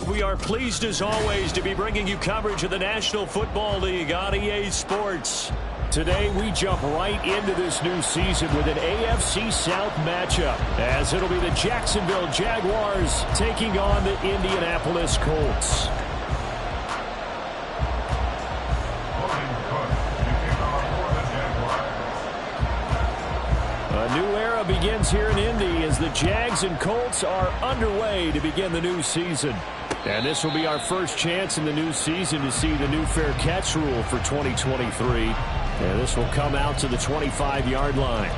We are pleased as always to be bringing you coverage of the National Football League on EA Sports. Today we jump right into this new season with an AFC South matchup, as it'll be the Jacksonville Jaguars taking on the Indianapolis Colts. A new era begins here in Indy as the Jags and Colts are underway to begin the new season. And this will be our first chance in the new season to see the new fair catch rule for 2023. And this will come out to the 25-yard line.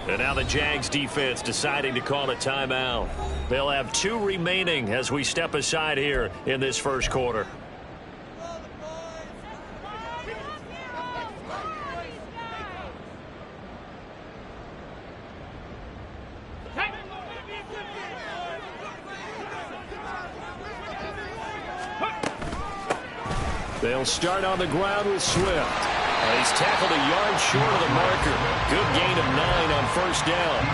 And now the Jags defense deciding to call a timeout. They'll have 2 remaining as we step aside here in this first quarter. They'll start on the ground with Swift. He's tackled a yard short of the marker. Good gain of 9 on first down.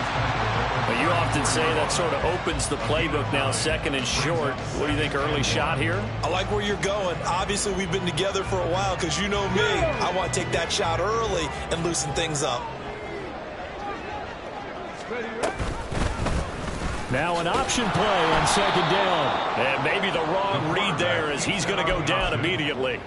But you often say that sort of opens the playbook now, second and short. What do you think, early shot here? I like where you're going. Obviously, we've been together for a while because you know me. I want to take that shot early and loosen things up. Now an option play on second down. And maybe the wrong read there as he's going to go down immediately.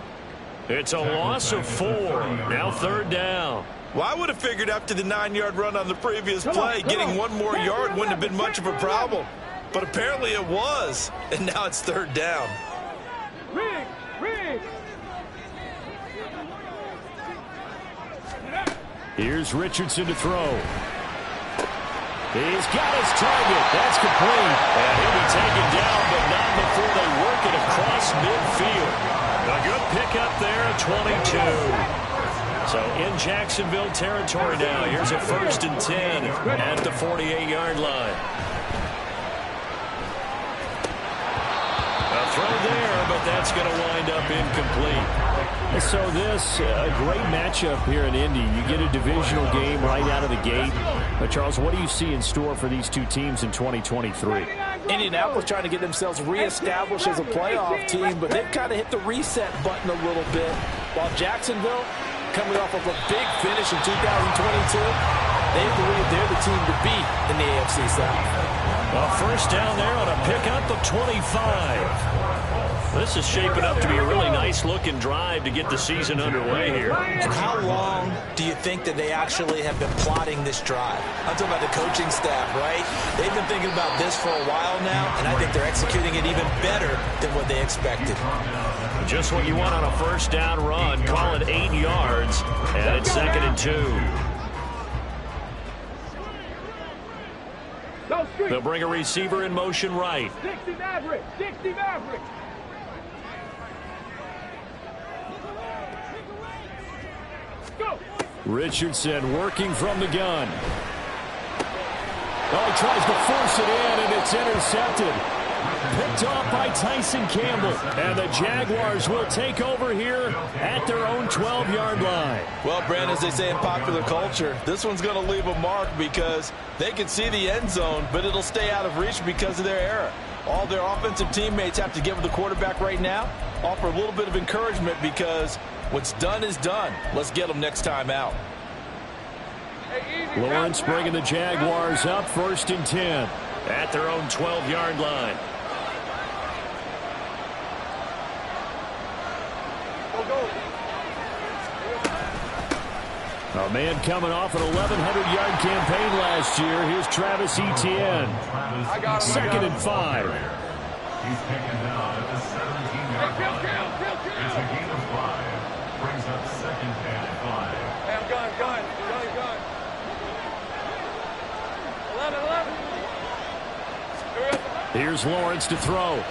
It's a loss of 4. Now third down. Well, I would have figured after the 9-yard run on the previous play, getting 1 more yard wouldn't have been much of a problem. But apparently it was. And now it's third down. Here's Richardson to throw. He's got his target. That's complete. And he'll be taken down, but not before they work it across midfield. A good pickup there at 22. So in Jacksonville territory now. Here's a 1st and 10 at the 48-yard line. A throw there, but that's going to wind up incomplete. So this, a great matchup here in Indy. You get a divisional game right out of the gate. But Charles, what do you see in store for these two teams in 2023? Indianapolis trying to get themselves reestablished as a playoff team, but they've kind of hit the reset button a little bit. While Jacksonville, coming off of a big finish in 2022, they believe they're the team to beat in the AFC South. Well, first down there on a pickup of 25. This is shaping up to be a really nice-looking drive to get the season underway here. And how long do you think that they actually have been plotting this drive? I'm talking about the coaching staff, right? They've been thinking about this for a while now, and I think they're executing it even better than what they expected. Just what you want on a first down run. Call it 8 yards, and it's 2nd and 2. They'll bring a receiver in motion right. 60 Maverick, 60 Maverick. Richardson working from the gun. Oh, he tries to force it in, and it's intercepted. Picked off by Tyson Campbell. And the Jaguars will take over here at their own 12-yard line. Well, Brandon, as they say in popular culture, this one's going to leave a mark because they can see the end zone, but it'll stay out of reach because of their error. All their offensive teammates have to give the quarterback right now, offer a little bit of encouragement because what's done is done. Let's get them next time out. Lawrence bringing the Jaguars up 1st and 10 at their own 12-yard line. A man coming off an 1,100-yard campaign last year. Here's Travis Etienne. 2nd and 5. He's taken down at the 17-yard line. It's a gain of 5. Brings up 2nd and 5. Hey, I'm gun. 11. Here's Lawrence to throw.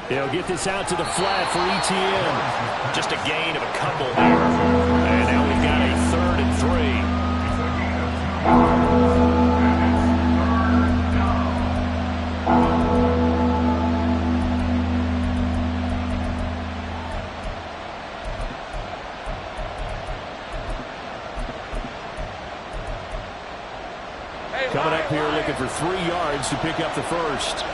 He'll get this out to the flat for Etienne. Just a gain of a couple here. And now we've got a 3rd and 3. Coming up here looking for 3 yards to pick up the first.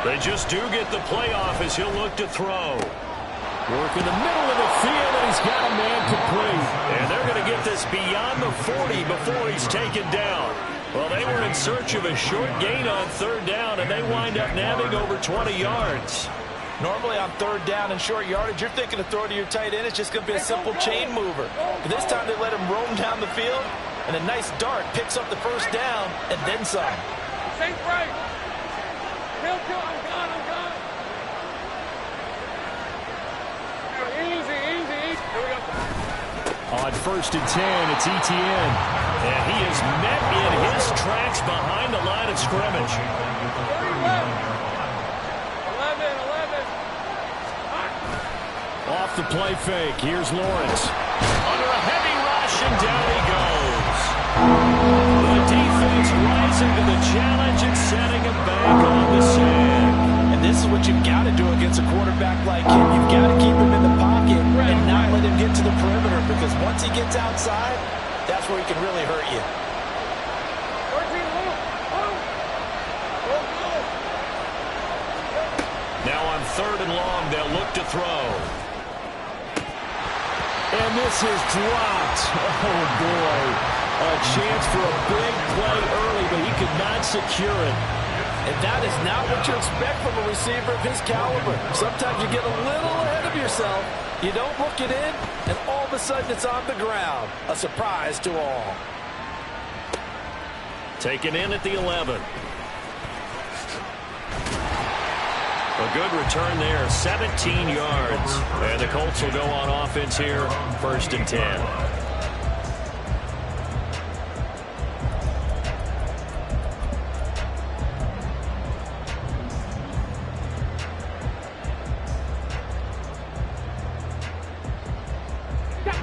They just do get the playoff as he'll look to throw. Work in the middle of the field, and he's got a man complete. And they're going to get this beyond the 40 before he's taken down. Well, they were in search of a short gain on 3rd down, and they wind up nabbing over 20 yards. Normally on 3rd down and short yardage, you're thinking to throw to your tight end. It's just going to be a simple chain mover. But this time they let him roam down the field, and a nice dart picks up the 1st down and then some. Safe right. I'm gone. Easy. Here we go. On 1st and 10, it's Etienne. And he is met in his tracks behind the line of scrimmage. 11. Off the play fake, here's Lawrence. Under a heavy rush, and down he goes. The defense rising to the challenge and setting him back on the sand. And this is what you've got to do against a quarterback like him. You've got to keep him in the pocket and not let him get to the perimeter, because once he gets outside, that's where he can really hurt you. Now on 3rd and long, they'll look to throw. And this is dropped. Oh, boy. A chance for a big play early, but he could not secure it. And that is not what you expect from a receiver of his caliber. Sometimes you get a little ahead of yourself. You don't look it in, and all of a sudden it's on the ground. A surprise to all. Taken in at the 11. A good return there, 17 yards. And the Colts will go on offense here, 1st and 10.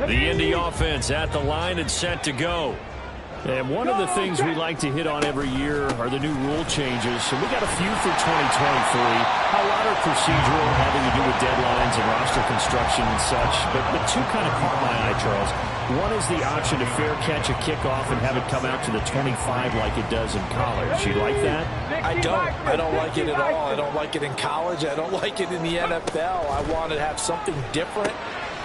The Indy offense at the line and set to go. And one of the things we like to hit on every year are the new rule changes. So we got a few for 2023. A lot are procedural, having to do with deadlines and roster construction and such. But 2 kind of caught my eye, Charles. One is the option to fair catch a kickoff and have it come out to the 25 like it does in college. You like that? I don't like it at all. I don't like it in college. I don't like it in the NFL. I want to have something different.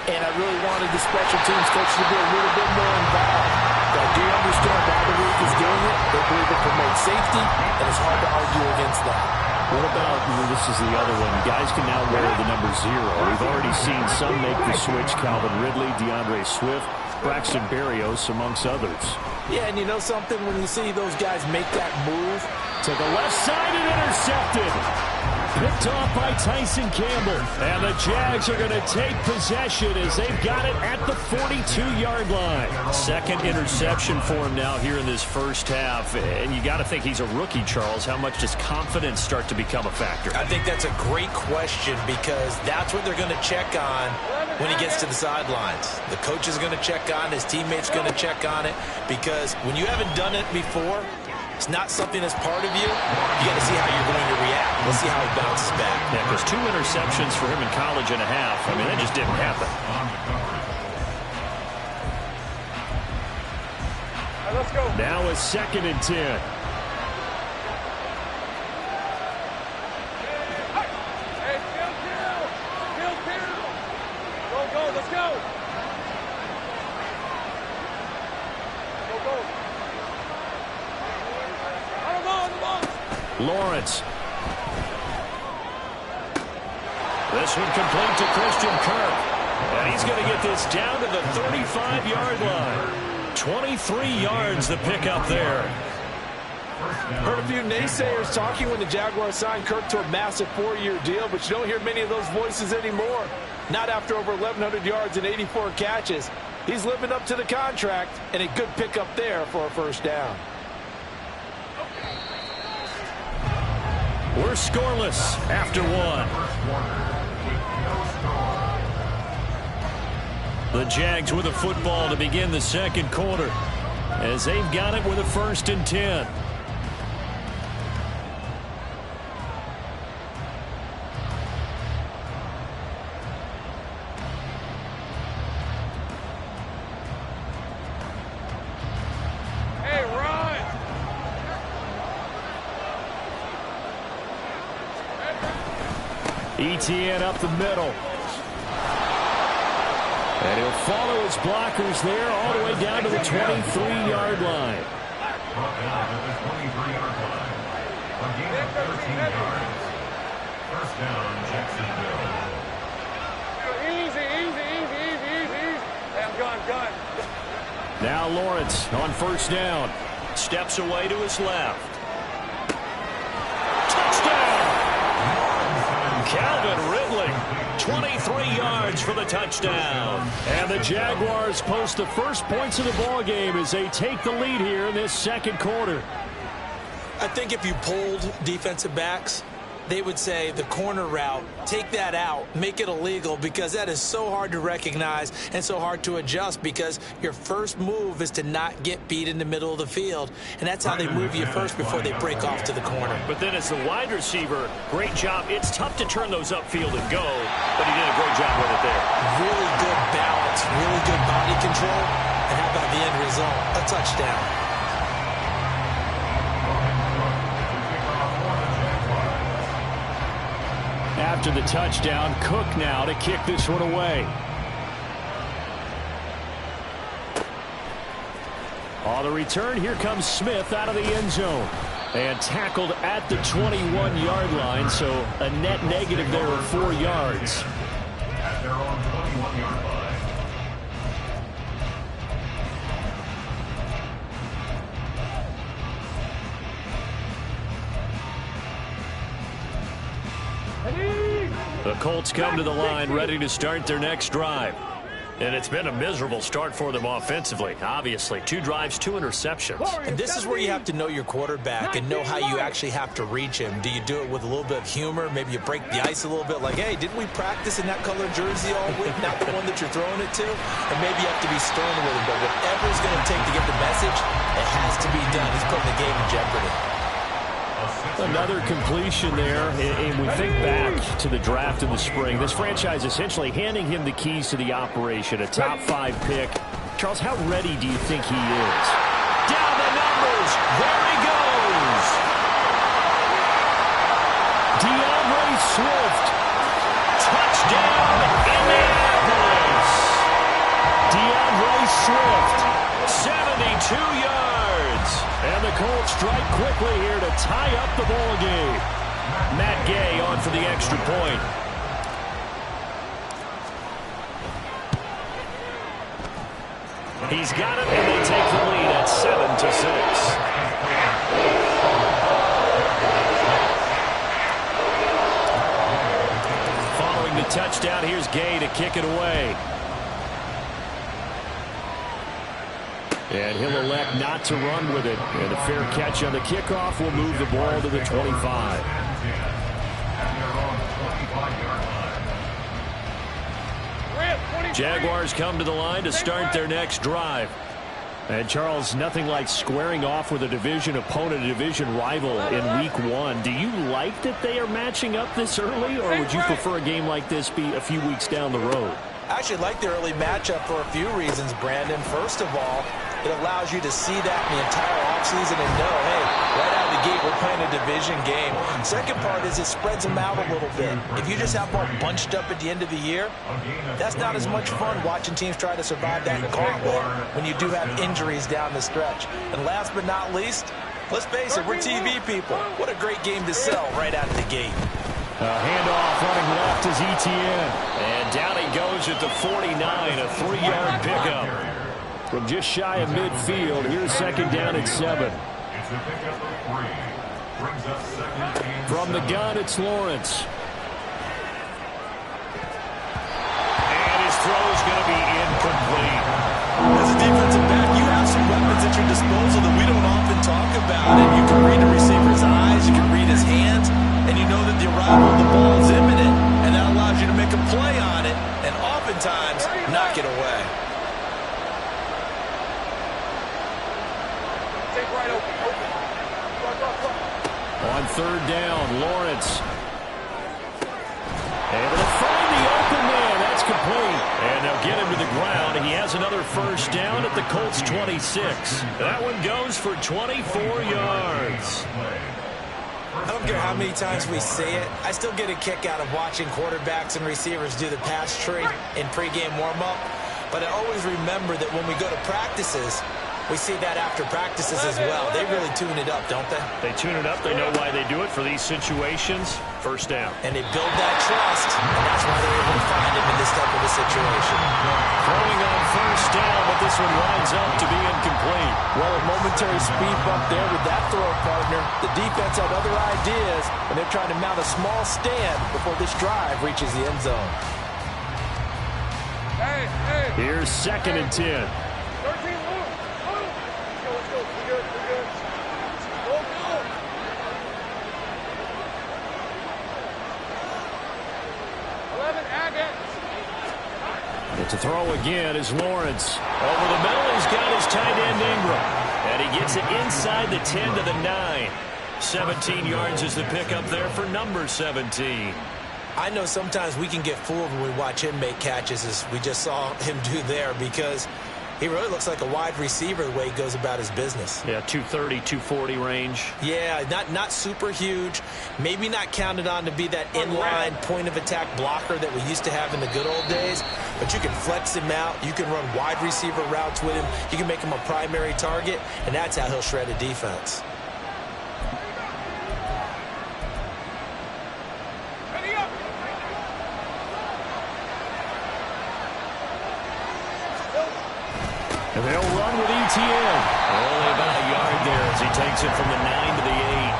And I really wanted the special teams coach to be a little bit more involved. But I do understand why the league is doing it. They believe it promotes safety, and it's hard to argue against that. What about, this is the other one, guys can now wear the number 0. We've already seen some make the switch, Calvin Ridley, DeAndre Swift, Braxton Berrios, amongst others. Yeah, and you know something? When you see those guys make that move. To the left side and intercepted. Picked off by Tyson Campbell. And the Jags are going to take possession as they've got it at the 42-yard line. 2nd interception for him now here in this 1st half. And you got to think he's a rookie, Charles. How much does confidence start to become a factor? I think that's a great question, because that's what they're going to check on when he gets to the sidelines. The coach is going to check on, his teammates going to check on it, because when you haven't done it before, it's not something that's part of you. You got to see how you're going to react. Let's see how he bounces back. Yeah, because 2 interceptions for him in college and a half. I mean, that just didn't happen. Right, let's go. Now a 2nd and 10. Hey, chill. Go, let's go. Go. Lawrence. This one complete to Christian Kirk. And he's going to get this down to the 35-yard line. 23 yards the pickup there. Heard a few naysayers talking when the Jaguars signed Kirk to a massive 4-year deal, but you don't hear many of those voices anymore. Not after over 1,100 yards and 84 catches. He's living up to the contract, and a good pickup there for a 1st down. We're scoreless after 1. The Jags with a football to begin the 2nd quarter. as they've got it with a 1st and 10. Etienne up the middle. And he'll follow his blockers there all the way down to the 23-yard line. Brought down at the 23-yard line. A gain of 13 yards. 1st down, Jacksonville. Easy. Hey, I'm gone. Now Lawrence on 1st down. Steps away to his left. Calvin Ridley, 23 yards for the touchdown. And the Jaguars post the first points of the ball game as they take the lead here in this 2nd quarter. I think if you polled defensive backs, they would say the corner route, take that out, make it illegal, because that is so hard to recognize and so hard to adjust, because your first move is to not get beat in the middle of the field, and that's how they move you first before they break off to the corner. But then as the wide receiver, great job. It's tough to turn those upfield and go, but he did a great job with it there. Really good balance, really good body control, and how about the end result? A touchdown. After the touchdown, Cook now to kick this one away. On the return, here comes Smith out of the end zone. And tackled at the 21-yard line, so a net negative there of 4 yards. At their own 21-yard line. The Colts come to the line ready to start their next drive. And it's been a miserable start for them offensively. Obviously, 2 drives, 2 interceptions. And this is where you have to know your quarterback and know how you actually have to reach him. Do you do it with a little bit of humor? Maybe you break the ice a little bit, like, hey, didn't we practice in that color jersey all week? Not the one that you're throwing it to? And maybe you have to be stern with him. But whatever it's going to take to get the message, it has to be done. He's putting the game in jeopardy. Another completion there, and we think back to the draft in the spring. This franchise essentially handing him the keys to the operation, a top 5 pick. Charles, how ready do you think he is? Down the numbers, there he goes! DeAndre Swift, touchdown Indianapolis! DeAndre Swift, 72 yards! And the Colts strike quickly here to tie up the ball game. Matt Gay on for the extra point. He's got it, and they take the lead at 7-6. Following the touchdown, here's Gay to kick it away. And he'll elect not to run with it. And a fair catch on the kickoff will move the ball to the 25. Jaguars come to the line to start their next drive. And Charles, nothing like squaring off with a division opponent, a division rival in week 1. Do you like that they are matching up this early, or would you prefer a game like this be a few weeks down the road? I actually like the early matchup for a few reasons, Brandon. First of all, it allows you to see that in the entire offseason and know, hey, right out of the gate, we're playing a division game. Second part is it spreads them out a little bit. If you just have them all bunched up at the end of the year, that's not as much fun watching teams try to survive that gauntlet when you do have injuries down the stretch. And last but not least, let's face it, we're TV people. What a great game to sell right out of the gate. Handoff running left is Etienne. And down he goes at the 49, a 3-yard pickup. From just shy of midfield, here's 2nd down at 7. It's a pickup of 3. Brings up 2nd and From the 7. gun, it's Lawrence. And his throw is going to be incomplete. As a defensive back, you have some weapons at your disposal that we don't often talk about. And you can read the receiver's eyes, you can read his hands, and you know that the arrival of the ball is imminent. And that allows you to make a play on it and oftentimes knock it away. On third down, Lawrence. Able to find the open man. That's complete. And they'll get him to the ground. He has another first down at the Colts 26. That one goes for 24 yards. I don't care how many times we see it. I still get a kick out of watching quarterbacks and receivers do the pass tree in pregame warm-up. But I always remember that when we go to practices, we see that after practices as well. They really tune it up, don't they? They tune it up. They know why they do it for these situations. First down. And they build that trust, and that's why they're able to find him in this type of a situation. Throwing on first down, but this one winds up to be incomplete. Well, a momentary speed bump there with that throw, partner. The defense had other ideas, and they're trying to mount a small stand before this drive reaches the end zone. Here's 2nd and 10. 13, move. Let's go. We're good. Go. To throw again is Lawrence. Over the middle, he's got his tight end Ingram. And he gets it inside the 10 to the 9. 17 yards is the pickup there for number 17. I know sometimes we can get fooled when we watch him make catches, as we just saw him do there, because he really looks like a wide receiver the way he goes about his business. Yeah, 230, 240 range. Yeah, not super huge. Maybe not counted on to be that inline point-of-attack blocker that we used to have in the good old days. But you can flex him out. You can run wide receiver routes with him. You can make him a primary target, and that's how he'll shred a defense. And they'll run with ETN. Only about a yard there as he takes it from the 9 to the 8.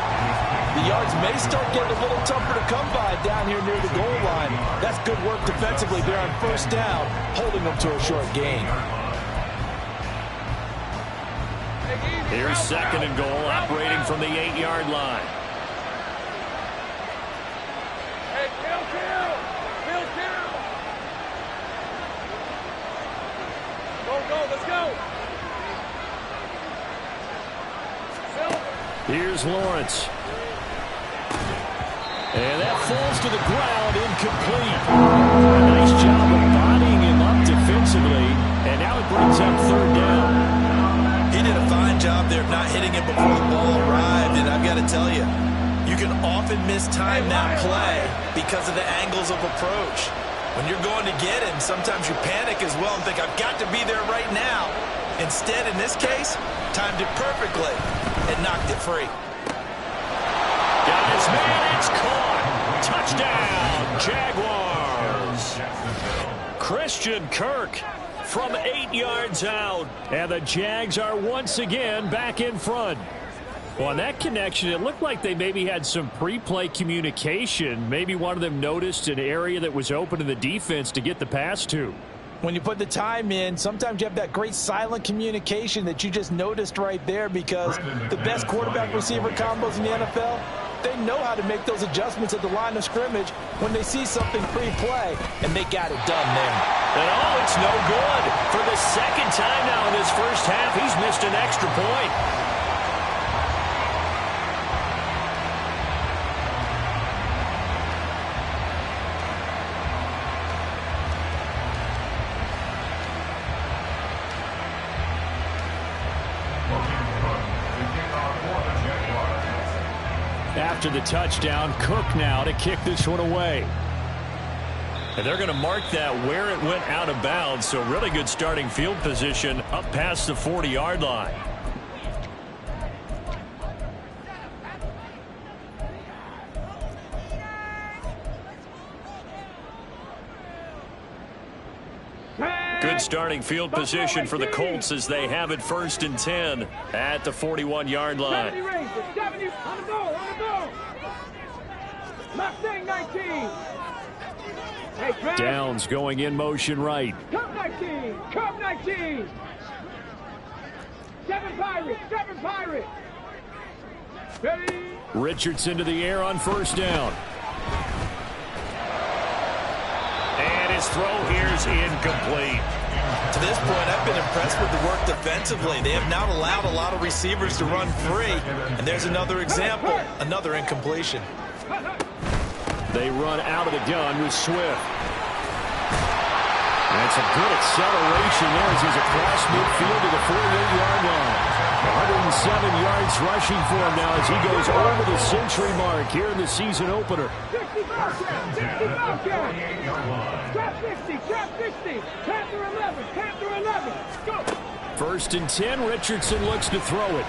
The yards may start getting a little tougher to come by down here near the goal line. That's good work defensively there on first down, holding them to a short gain. Here's 2nd and goal, operating from the 8-yard line. Hey, kill. Go, let's go. Here's Lawrence. And that falls to the ground, incomplete. A nice job of bodying him up defensively, and now it brings up 3rd down. He did a fine job there of not hitting it before the ball arrived, and I've got to tell you, you can often mistime that play because of the angles of approach. When you're going to get him, sometimes you panic as well and think, I've got to be there right now. Instead, in this case, timed it perfectly and knocked it free. Got his man, it's caught. Touchdown, Jaguars. Christian Kirk from 8 yards out. And the Jags are once again back in front. Well, on that connection, it looked like they maybe had some pre-play communication. Maybe one of them noticed an area that was open to the defense to get the pass to. When you put the time in, sometimes you have that great silent communication that you just noticed right there, because the best quarterback-receiver combos in the NFL, they know how to make those adjustments at the line of scrimmage when they see something pre-play, and they got it done there. And oh, it's no good. For the 2nd time now in this first half, he's missed an extra point. After the touchdown, Cook now to kick this one away. And they're going to mark that where it went out of bounds, so really good starting field position up past the 40-yard line. Good starting field position for the Colts as they have it 1st and 10 at the 41-yard line. 70 on the ball. Mustang 19. Hey, Downs going in motion right. Come 19. 7 Pirates. Ready. Richardson to the air on first down. And his throw here is incomplete. To this point, I've been impressed with the work defensively. They have not allowed a lot of receivers to run free. And there's another example, another incompletion. They run out of the gun with Swift. That's a good acceleration there as he's across midfield to the 48-yard line. 107 yards rushing for him now as he goes over the century mark here in the season opener. 60 Trap 60, trap 60. Panther 11, Panther 11. Go. 1st and 10, Richardson looks to throw it.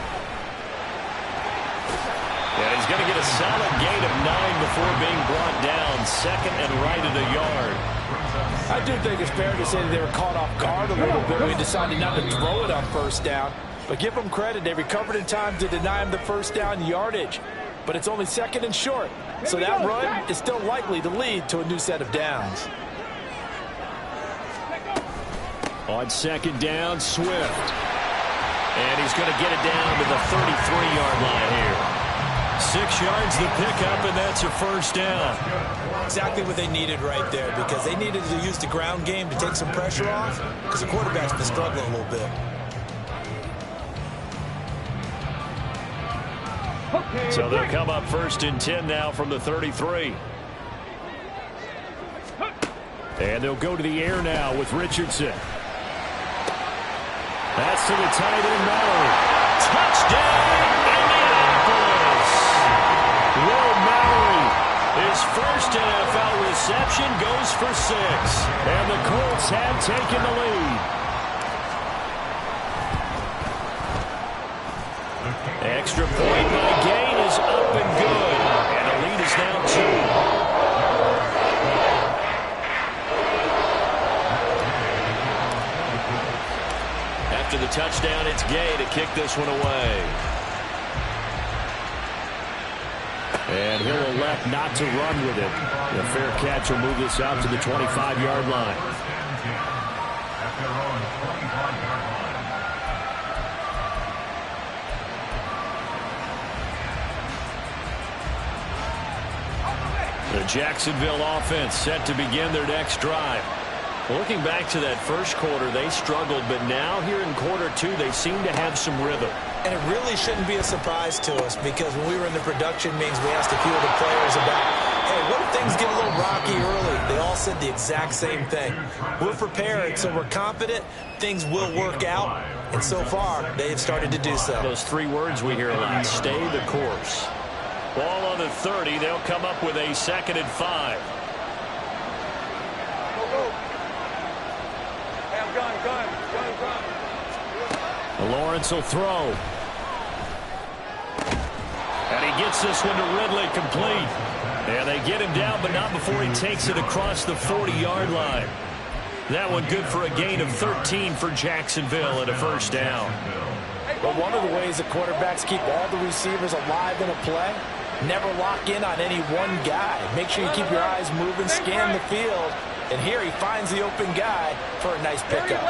And he's going to get a solid gain of 9 before being brought down. 2nd and right at a yard. I do think it's fair to say that they were caught off guard a little bit when he decided not to throw it on 1st down. But give them credit. They recovered in time to deny him the 1st down yardage. But it's only 2nd and short. So that run is still likely to lead to a new set of downs. On 2nd down, Swift. And he's going to get it down to the 33-yard line here. 6 yards the pickup, and that's a 1st down. Exactly what they needed right there, because they needed to use the ground game to take some pressure off, because the quarterback's been struggling a little bit. So they'll come up 1st and 10 now from the 33. And they'll go to the air now with Richardson. That's to the tight end, Mallory. Touchdown, Indianapolis! Will Mallory, his first NFL reception, goes for 6. And the Colts have taken the lead. Extra point by Gain is up and good. And the lead is now 2. After the touchdown, it's Gay to kick this one away. And he'll elect not to run with it. The fair catch will move this out to the 25-yard line. The Jacksonville offense set to begin their next drive. Looking back to that first quarter, they struggled, but now here in quarter 2, they seem to have some rhythm. And it really shouldn't be a surprise to us, because when we were in the production meetings, we asked a few of the players about, hey, what if things get a little rocky early? They all said the exact same thing. We're prepared, so we're confident things will work out. And so far, they have started to do so. Those 3 words we hear a lot: stay the course. Ball on the 30. They'll come up with a 2nd and 5. Lawrence will throw. And he gets this one to Ridley complete. And they get him down, but not before he takes it across the 40-yard line. That one good for a gain of 13 for Jacksonville and a 1st down. But one of the ways that quarterbacks keep all the receivers alive in a play, never lock in on any one guy. Make sure you keep your eyes moving, scan the field. And here he finds the open guy for a nice pickup.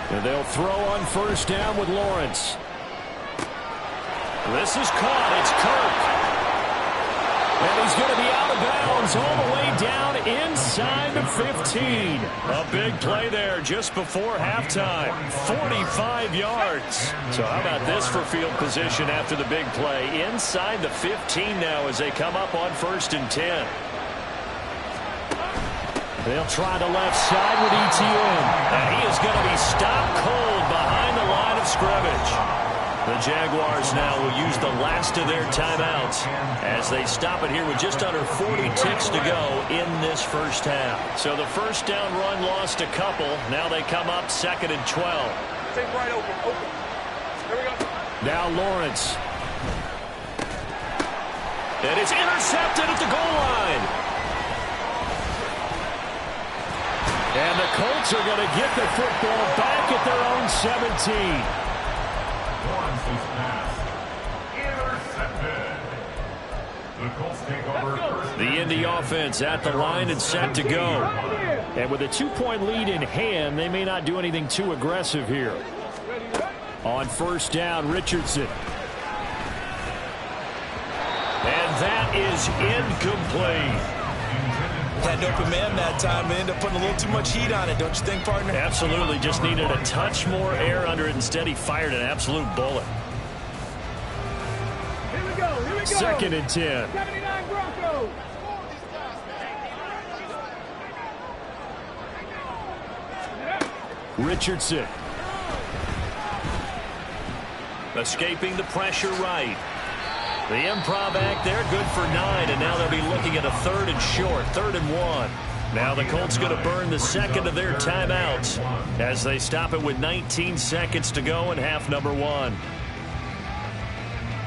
And they'll throw on 1st down with Lawrence. This is caught. It's Kirk. And he's going to be out of bounds all the way down inside the 15. A big play there just before halftime. 45 yards. So how about this for field position after the big play? Inside the 15 now as they come up on 1st and 10. They'll try the left side with ETN. And he is going to be stopped cold behind the line of scrimmage. The Jaguars now will use the last of their timeouts as they stop it here with just under 40 ticks to go in this first half. So the 1st down run lost a couple. Now they come up 2nd and 12. Take right open. Here we go. Now Lawrence. And it's intercepted at the goal line. And the Colts are going to get the football back at their own 17. Lawrence's pass intercepted. The Colts take over first. The Indy offense at the line and set to go. And with a 2-point lead in hand, they may not do anything too aggressive here. On 1st down, Richardson. And that is incomplete. Had an open man that time and ended up putting a little too much heat on it, don't you think, partner? Absolutely. Just needed a touch more air under it. Instead, he fired an absolute bullet. Here we go. 2nd and 10. 79 Broncos. Richardson. Escaping the pressure right. The improv act there, good for 9, and now they'll be looking at a 3rd and short, 3rd and 1. Now the Colts going to burn the second of their timeouts as they stop it with 19 seconds to go in half number 1.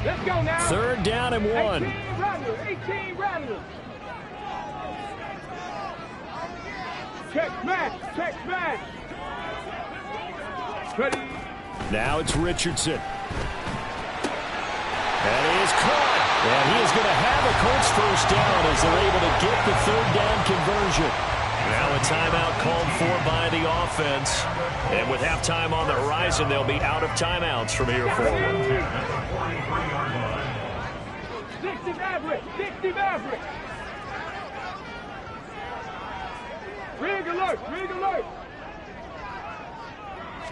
Let's go now. 3rd down and 1. 18 Rattlers. Check smash. Ready. Now it's Richardson. And he is caught. And he is going to have a Colts first down as they're able to get the 3rd down conversion. Now a timeout called for by the offense. And with halftime on the horizon, they'll be out of timeouts from here forward. 60 Maverick. Rig alert.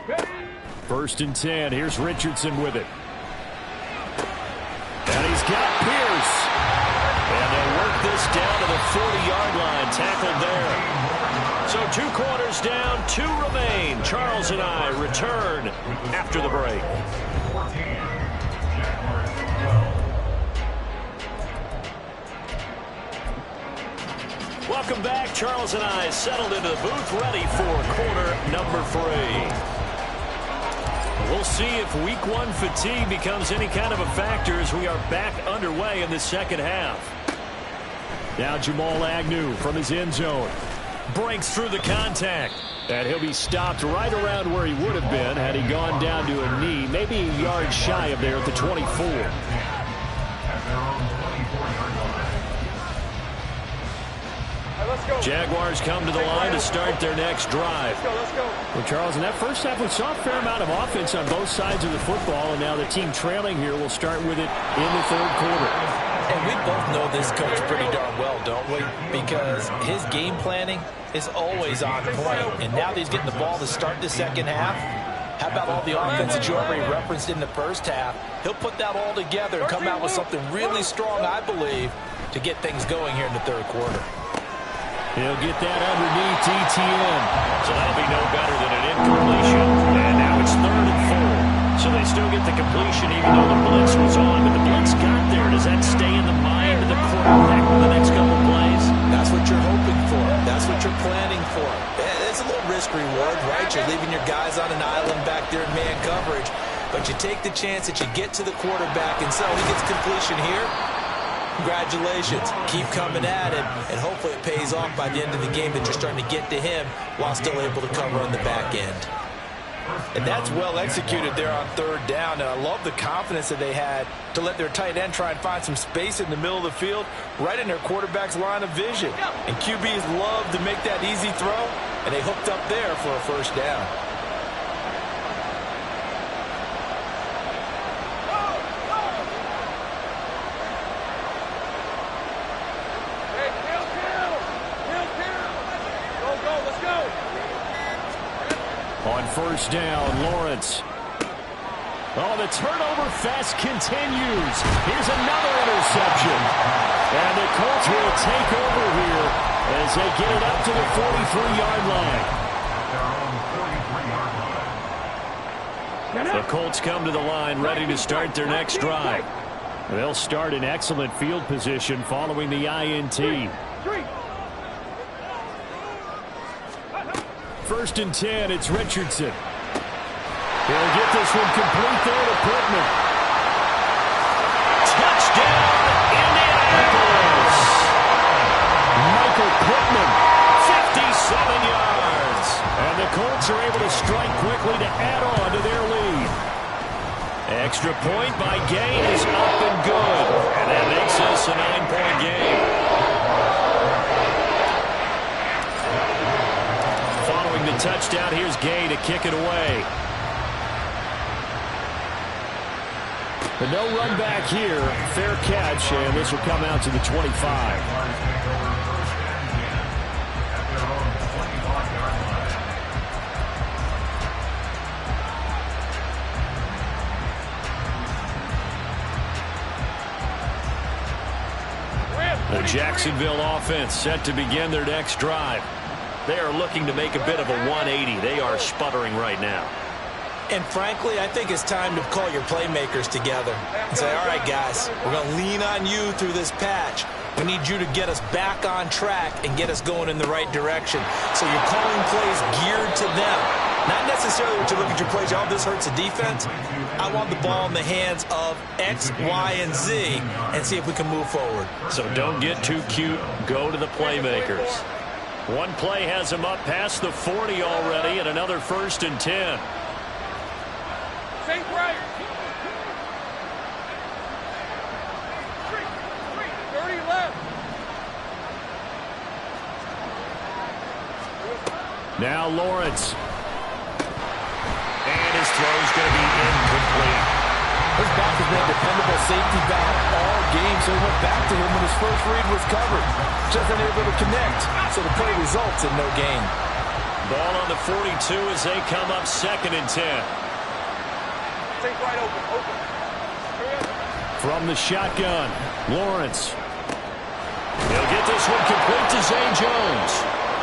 Ready. 1st and 10. Here's Richardson with it. And he's got Pierce. And they'll work this down to the 40-yard line. Tackled there. So 2 quarters down, 2 remain. Charles and I return after the break. Welcome back. Charles and I settled into the booth, ready for quarter number 3. We'll see if week 1 fatigue becomes any kind of a factor as we are back underway in the second half. Now Jamal Agnew from his end zone. Breaks through the contact. And he'll be stopped right around where he would have been had he gone down to a knee. Maybe a yard shy of there at the 24. Jaguars come to the line to start their next drive. Let's go. Well, Charles, in that first half, we saw a fair amount of offense on both sides of the football, and now the team trailing here will start with it in the 3rd quarter. And we both know this coach pretty darn well, don't we? Because his game planning is always on point. And now that he's getting the ball to start the second half, how about all the offense that you already referenced in the first half? He'll put that all together and come out with something really strong, I believe, to get things going here in the 3rd quarter. He'll get that underneath ETN. So that'll be no better than an incompletion. And now it's 3rd and 4. So they still get the completion even though the blitz was on. But the blitz got there. Does that stay in the mind of the quarterback for the next couple plays? That's what you're hoping for. That's what you're planning for. It's a little risk-reward, right? You're leaving your guys on an island back there in man coverage. But you take the chance that you get to the quarterback and so he gets completion here. Congratulations. Keep coming at it, and hopefully it pays off by the end of the game that you're starting to get to him while still able to cover on the back end. And that's well executed there on 3rd down, and I love the confidence that they had to let their tight end try and find some space in the middle of the field, right in their quarterback's line of vision. And QBs love to make that easy throw, and they hooked up there for a first down. On 1st down, Lawrence. Oh, the turnover fest continues. Here's another interception. And the Colts will take over here as they get it up to the 43-yard line. The Colts come to the line ready to start their next drive. They'll start in excellent field position following the INT. 1st and 10, it's Richardson. He'll get this one complete there to Pittman. Touchdown, Indianapolis! Michael Pittman, 57 yards. And the Colts are able to strike quickly to add on to their lead. Extra point by Gay is up and good. And that makes this a 9-point game. Following the touchdown, here's Gay to kick it away. But no run back here. Fair catch, and this will come out to the 25. The Jacksonville offense set to begin their next drive. They are looking to make a bit of a 180. They are sputtering right now. And frankly, I think it's time to call your playmakers together and say, all right, guys, we're going to lean on you through this patch. We need you to get us back on track and get us going in the right direction. So you're calling plays geared to them. Not necessarily what you look at your plays, oh, this hurts the defense. I want the ball in the hands of X, Y, and Z and see if we can move forward. So don't get too cute. Go to the playmakers. One play has them up past the 40 already, and another 1st and 10. Think right. 30 left. Now Lawrence. And his throw's going to be incomplete. His back has been a dependable safety back all game, so he went back to him when his first read was covered. Just unable to connect, so the play results in no gain. Ball on the 42 as they come up 2nd and 10. Think right open. From the shotgun, Lawrence. He'll get this one complete to Zay Jones.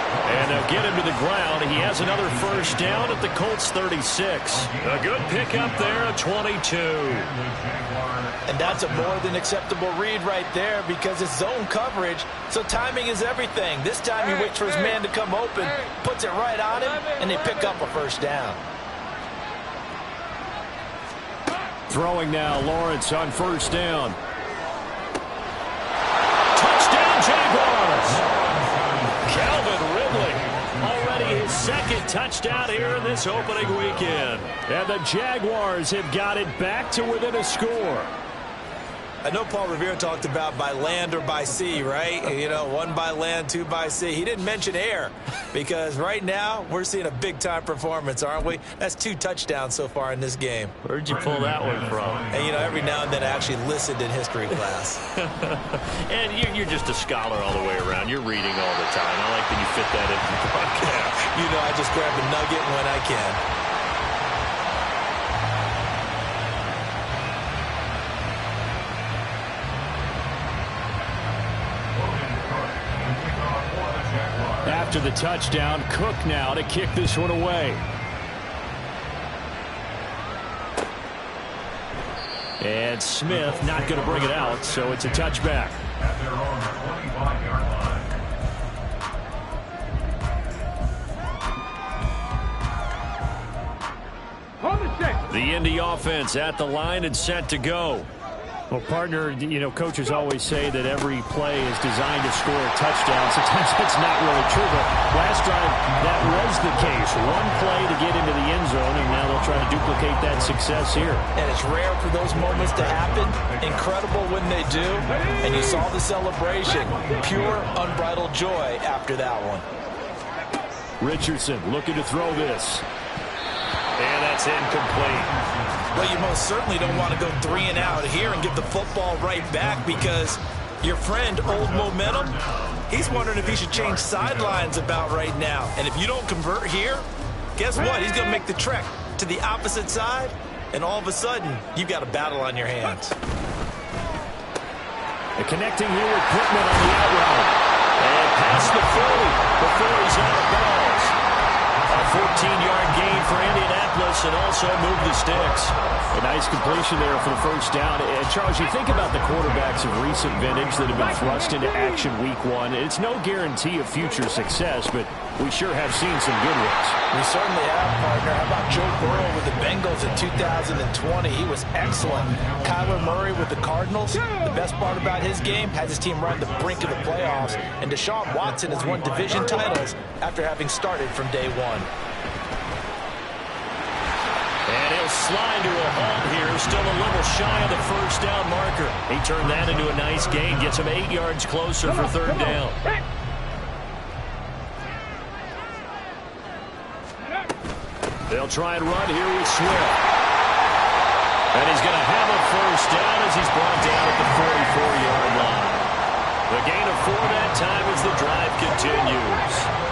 And they'll get him to the ground. He has another 1st down at the Colts 36. A good pickup there at 22. And that's a more than acceptable read right there because it's zone coverage, so timing is everything. This time he waits for his man to come open, puts it right on him, and they pick up a 1st down. Throwing now, Lawrence on 1st down. Touchdown, Jaguars! Calvin Ridley, already his 2nd touchdown here in this opening weekend. And the Jaguars have got it back to within a score. I know Paul Revere talked about by land or by sea, right? You know, 1 by land, 2 by sea. He didn't mention air because right now we're seeing a big-time performance, aren't we? That's 2 touchdowns so far in this game. Where'd you pull that one from? And, you know, every now and then I actually listened in history class. And you're just a scholar all the way around. You're reading all the time. I like that you fit that in the broadcast. You know, I just grab a nugget when I can. After the touchdown, Cook now to kick this one away. And Smith not going to bring it out, so it's a touchback. At their own 25-yard line. Hold the check. The Indy offense at the line and set to go. Well, partner, you know, coaches always say that every play is designed to score a touchdown. Sometimes that's not really true, but last drive, that was the case. One play to get into the end zone, and now they'll try to duplicate that success here. And it's rare for those moments to happen. Incredible when they do. And you saw the celebration. Pure, unbridled joy after that one. Richardson looking to throw this. And that's incomplete. Well, you most certainly don't want to go 3 and out here and get the football right back because your friend, Old Momentum, he's wondering if he should change sidelines about right now. And if you don't convert here, guess what? He's going to make the trek to the opposite side, and all of a sudden, you've got a battle on your hands. And connecting here with Pittman on the out route. And past the 40 before he's out of bounds. A 14-yard gain for Indianapolis and also move the sticks. A nice completion there for the 1st down. And Charles, you think about the quarterbacks of recent vintage that have been thrust into action week 1. It's no guarantee of future success, but we sure have seen some good ones. We certainly have, partner. How about Joe Burrow with the Bengals in 2020? He was excellent. Kyler Murray with the Cardinals. The best part about his game has his team right on the brink of the playoffs. And Deshaun Watson has won division titles after having started from day 1. And he'll slide to a halt here, still a little shy of the 1st down marker. He turned that into a nice gain, gets him 8 yards closer for 3rd down. They'll try and run here with Swift. And he's going to have a 1st down as he's brought down at the 44-yard line. The gain of 4 that time as the drive continues.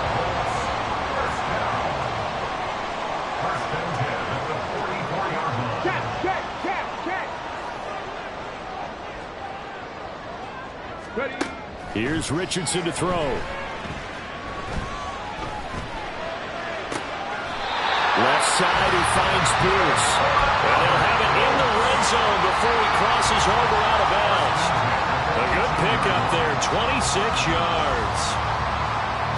Here's Richardson to throw. Left side, he finds Pierce. And they'll have it in the red zone before he crosses over out of bounds. A good pickup there, 26 yards.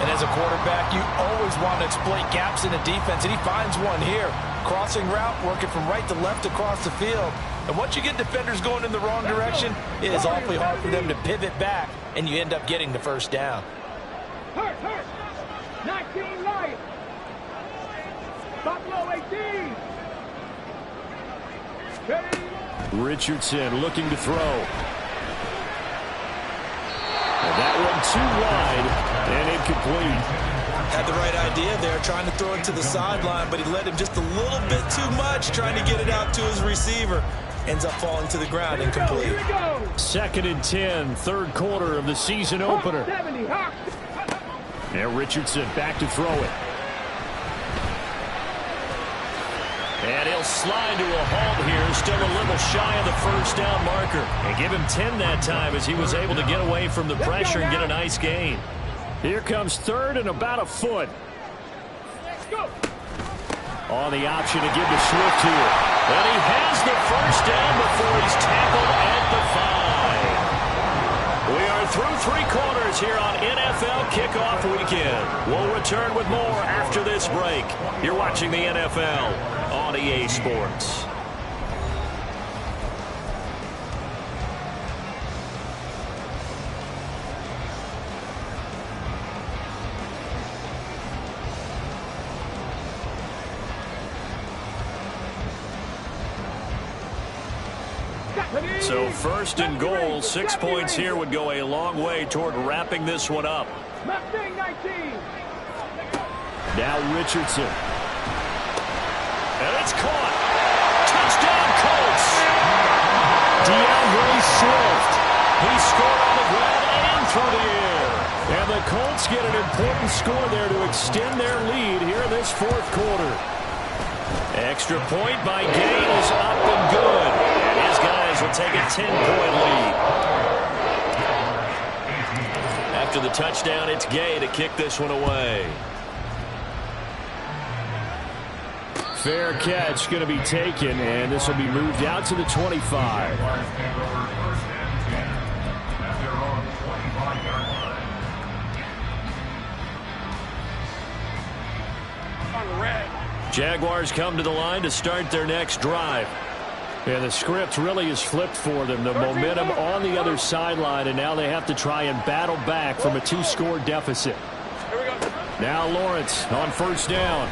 And as a quarterback, you always want to exploit gaps in the defense, and he finds one here. Crossing route, working from right to left across the field. And once you get defenders going in the wrong direction, it is awfully hard for them to pivot back, and you end up getting the first down. Hurt. 19 Lions. Buffalo 18. Richardson looking to throw. And that one too wide and incomplete. Had the right idea there, trying to throw it to the sideline, but he led him just a little bit too much, trying to get it out to his receiver. Ends up falling to the ground, incomplete. 2nd and 10, third quarter of the season opener. And Richardson back to throw it. And he'll slide to a halt here, still a little shy of the first down marker. And give him 10 that time as he was able to get away from the pressure and get a nice gain. Here comes 3rd and about a foot. On the option to give to Swift here. And he has the first down before he's tackled at the 5. We are through 3 quarters here on NFL Kickoff Weekend. We'll return with more after this break. You're watching the NFL on EA Sports. So 1st and goal, 6 points here would go a long way toward wrapping this one up. Now Richardson. And it's caught. Touchdown Colts. DeAndre Swift. He scored on the ground and through the air. And the Colts get an important score there to extend their lead here in this 4th quarter. Extra point by Gay is up and good. And his guys will take a 10-point lead. After the touchdown, it's Gay to kick this one away. Fair catch going to be taken, and this will be moved out to the 25. Jaguars come to the line to start their next drive. And the script really is flipped for them. The momentum on the other sideline, and now they have to try and battle back from a 2-score deficit. Now Lawrence on 1st down.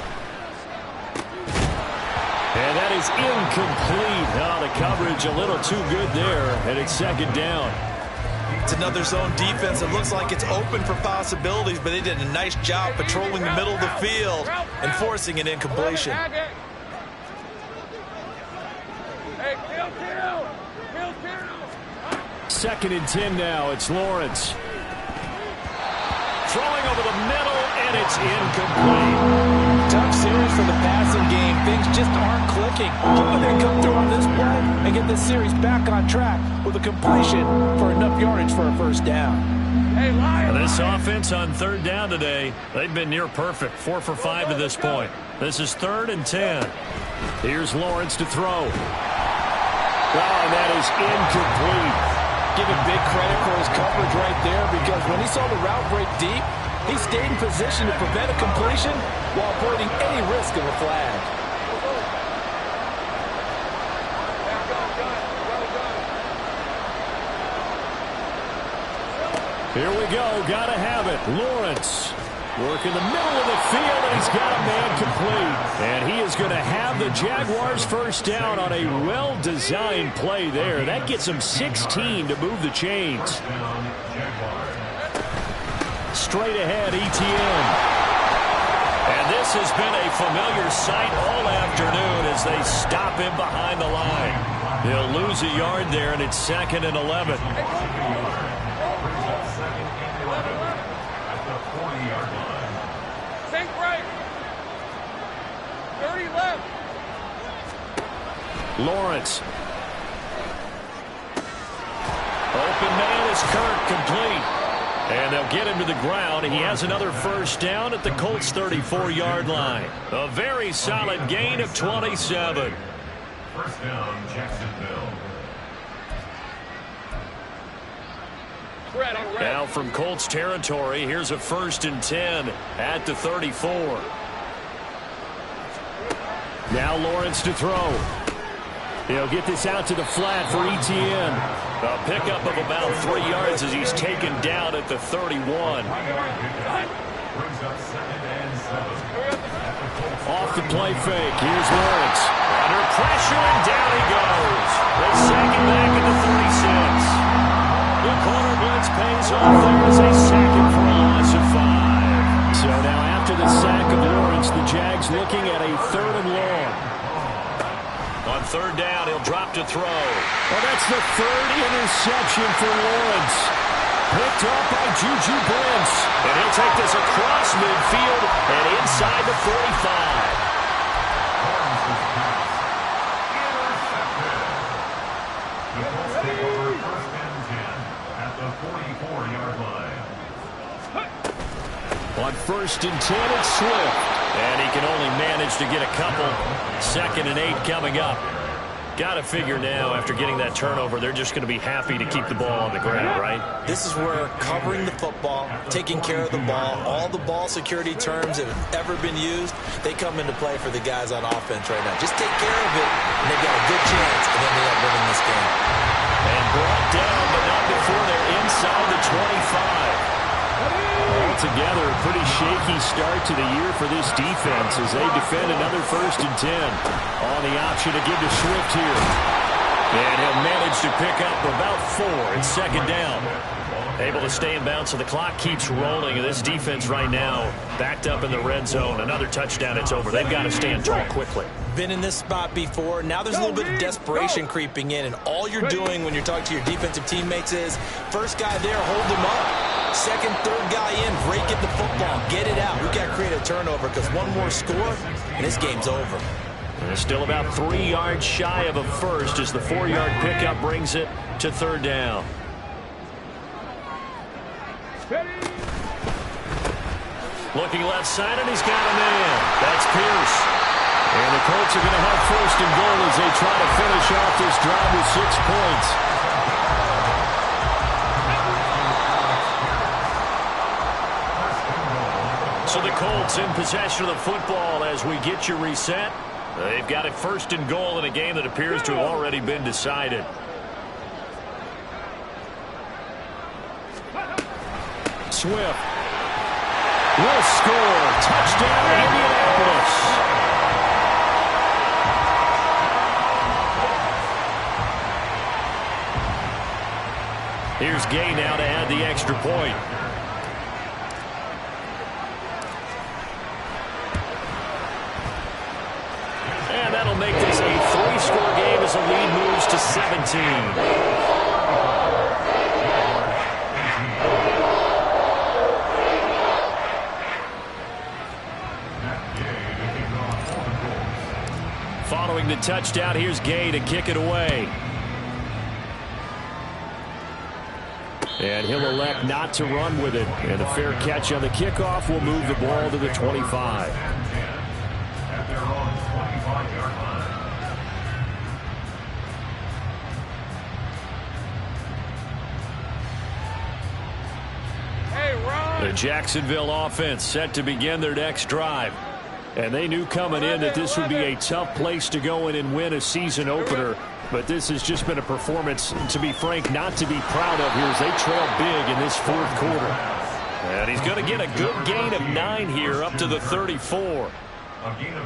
And that is incomplete. Oh, the coverage a little too good there, and it's 2nd down. It's another zone defense. It looks like it's open for possibilities, but they did a nice job patrolling the middle of the field and forcing an incompletion. 2nd and 10 now. It's Lawrence. Throwing over the middle, and it's incomplete. Tough series for the passing game. Things just aren't clicking. Hoping they come through on this play and get this series back on track with a completion for enough yardage for a first down. This offense on 3rd down today, they've been near perfect. 4 for 5 to this point. This is 3rd and 10. Here's Lawrence to throw. And that is incomplete. Give him big credit for his coverage right there, because when he saw the route break deep, he stayed in position to prevent a completion while avoiding any risk of a flag. Here we go. Gotta have it. Lawrence working the middle of the field, and he's got a man complete. And he is going to have the Jaguars first down on a well-designed play there. That gets them 16 to move the chains. Straight ahead, Etienne. And this has been a familiar sight all afternoon as they stop him behind the line. He'll lose a yard there, and it's 2nd and 11. Think right. 30 left. Lawrence. Open man is Kirk, complete. And they'll get him to the ground. He has another first down at the Colts' 34-yard line. A very solid gain of 27. First down, Jacksonville. Now from Colts territory, here's a 1st and 10 at the 34. Now Lawrence to throw. He'll get this out to the flat for Etienne. A pickup of about 3 yards as he's taken down at the 31. Off the play fake. Here's Lawrence. Under pressure, and down he goes. They sack him back at the 36. The corner blitz pays off. There's a sack for a loss of 5. So now after the sack of Lawrence, the Jags looking at a 3rd and long. On 3rd down, he'll drop to throw. Well, that's the 3rd interception for Lawrence. Picked up by Juju Brents. And he'll take this across midfield and inside the 45. On 1st and 10, it's Swift. And he can only manage to get a couple. 2nd and 8 coming up. Got to figure now, after getting that turnover, they're just going to be happy to keep the ball on the ground, right? This is where covering the football, taking care of the ball, all the ball security terms that have ever been used, they come into play for the guys on offense right now. Just take care of it, and they've got a good chance, and then they end up winning this game. And brought down, but not before they're inside the 25. Altogether, a pretty shaky start to the year for this defense as they defend another 1st and 10. On the option to give to Swift here. And he'll manage to pick up about 4. It's 2nd down. Able to stay in bounds, so the clock keeps rolling. And this defense right now backed up in the red zone. Another touchdown, it's over. They've got to stand tall quickly. Been in this spot before. Now there's a little bit of desperation creeping in. And all you're doing when you're talking to your defensive teammates is, first guy there, hold him up. 2nd, 3rd guy in, break it the football, get it out. We've got to create a turnover because one more score, and this game's over. And it's still about 3 yards shy of a first as the 4-yard pickup brings it to 3rd down. Looking left side, and he's got a man. That's Pierce. And the Colts are going to have 1st and goal as they try to finish off this drive with 6 points. So the Colts in possession of the football as we get you reset. They've got it 1st and goal in a game that appears to have already been decided. Swift will score. Touchdown, Indianapolis. Here's Gay now to add the extra point. And that'll make this a 3-score game as the lead moves to 17. Following the touchdown, here's Gay to kick it away. And he'll elect not to run with it. And a fair catch on the kickoff will move the ball to the 25. At their own 25-yard line. The Jacksonville offense set to begin their next drive. And they knew coming in that this would be a tough place to go in and win a season opener. But this has just been a performance, to be frank, not to be proud of here as they trail big in this 4th quarter. And he's going to get a good gain of 9 here up to the 34.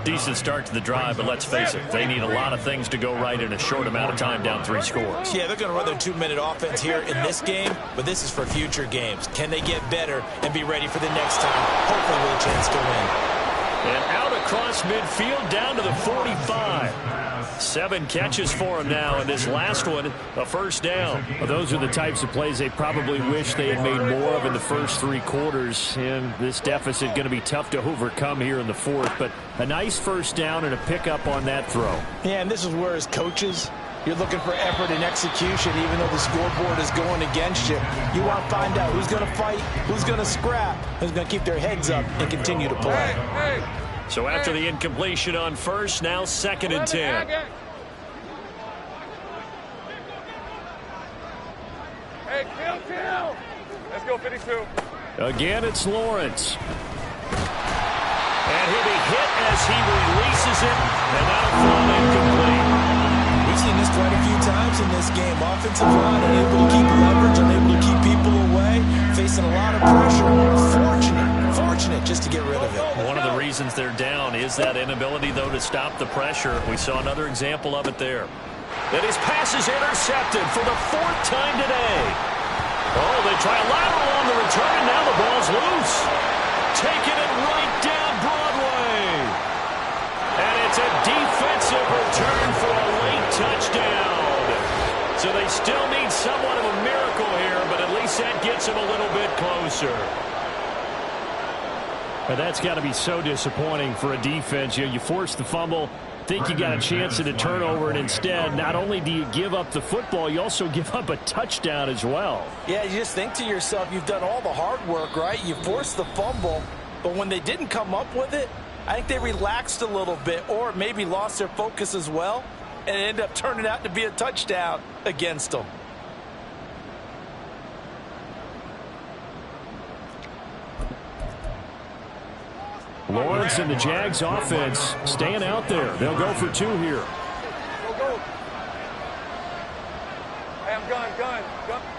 Decent start to the drive, but let's face it, they need a lot of things to go right in a short amount of time down 3 scores. Yeah, they're going to run their 2-minute offense here in this game, but this is for future games. Can they get better and be ready for the next time? Hopefully with a chance to win. And out across midfield down to the 45. 7 catches for him now, and this last one, a 1st down. Well, those are the types of plays they probably wish they had made more of in the first 3 quarters. And this deficit going to be tough to overcome here in the 4th. But a nice 1st down and a pickup on that throw. Yeah, and this is where his coaches You're looking for effort and execution, even though the scoreboard is going against you. You want to find out who's going to fight, who's going to scrap, who's going to keep their heads up and continue to play. So after the incompletion on first, now 2nd and 10. Hey, kill. Let's go, 52. Again, it's Lawrence. And he'll be hit as he releases it, and that'll fall incomplete. We've seen this quite a few times in this game. Offensive line unable to keep leverage, unable to keep people away, facing a lot of pressure. Fortunate just to get rid of it. One of the reasons they're down is that inability, though, to stop the pressure. We saw another example of it there. And his pass is intercepted for the 4th time today. Oh, they try a lateral on the return, and now the ball's loose. Taking it right down Broadway. And it's a defensive return for a late touchdown. So they still need somewhat of a miracle here, but at least that gets them a little bit closer. But that's got to be so disappointing for a defense. You force the fumble, think you got a chance at a turnover, and instead, not only do you give up the football, you also give up a touchdown as well. Yeah, you just think to yourself, you've done all the hard work, right? You forced the fumble, but when they didn't come up with it, I think they relaxed a little bit or maybe lost their focus as well, and it ended up turning out to be a touchdown against them. Lawrence and the Jags offense staying out there. They'll go for 2 here. Go. Hey, I'm gun.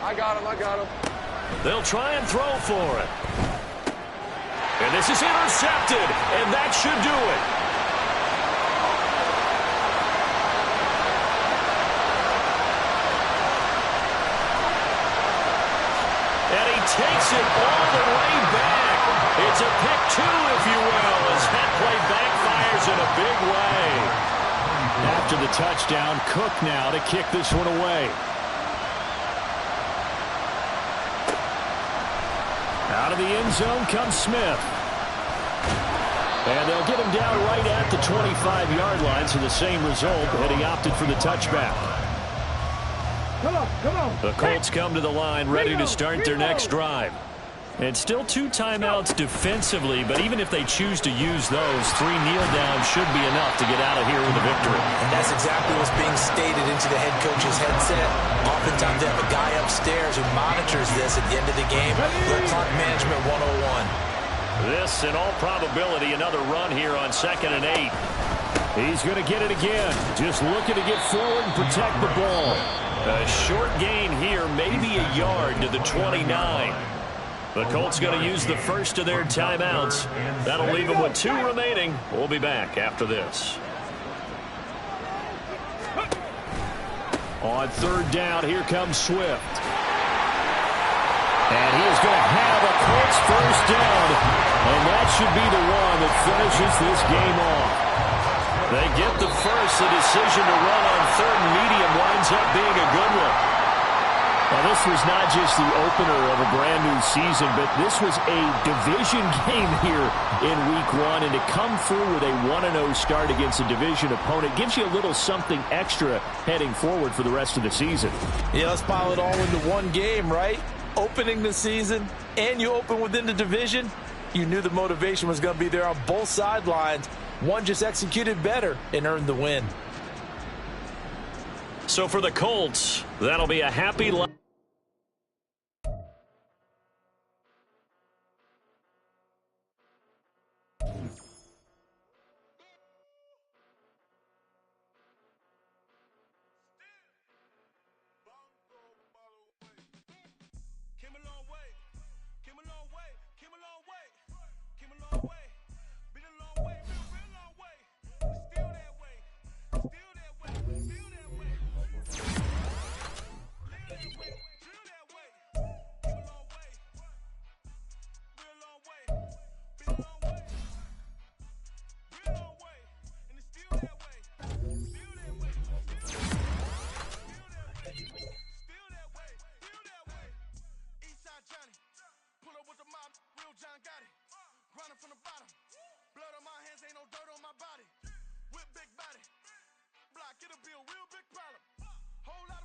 I got him. They'll try and throw for it. And this is intercepted, and that should do it. And he takes it all the way back. It's a pick 2, if you will, as that play backfires in a big way. After the touchdown, Cook now to kick this one away. Out of the end zone comes Smith. And they'll get him down right at the 25-yard line, so the same result, and he opted for the touchback. Come on. The Colts come to the line ready to start their next drive. And still 2 timeouts defensively, but even if they choose to use those, 3 kneel downs should be enough to get out of here with a victory. And that's exactly what's being stated into the head coach's headset. Oftentimes they have a guy upstairs who monitors this at the end of the game. Little clock management 101. This, in all probability, another run here on 2nd and 8. He's going to get it again. Just looking to get forward and protect the ball. A short gain here, maybe a yard to the 29. The Colts going to use the first of their timeouts. That'll leave them with 2 remaining. We'll be back after this. On 3rd down, here comes Swift. And he is going to have a Colts first down. And that should be the one that finishes this game off. They get the first. The decision to run on 3rd and medium winds up being a good one. Now, this was not just the opener of a brand-new season, but this was a division game here in Week 1. And to come through with a 1-0 start against a division opponent gives you a little something extra heading forward for the rest of the season. Yeah, let's pile it all into one game, right? Opening the season, and you open within the division. You knew the motivation was going to be there on both sidelines. One just executed better and earned the win. So for the Colts, that'll be a happy life. It'll be a real big problem. Whole lot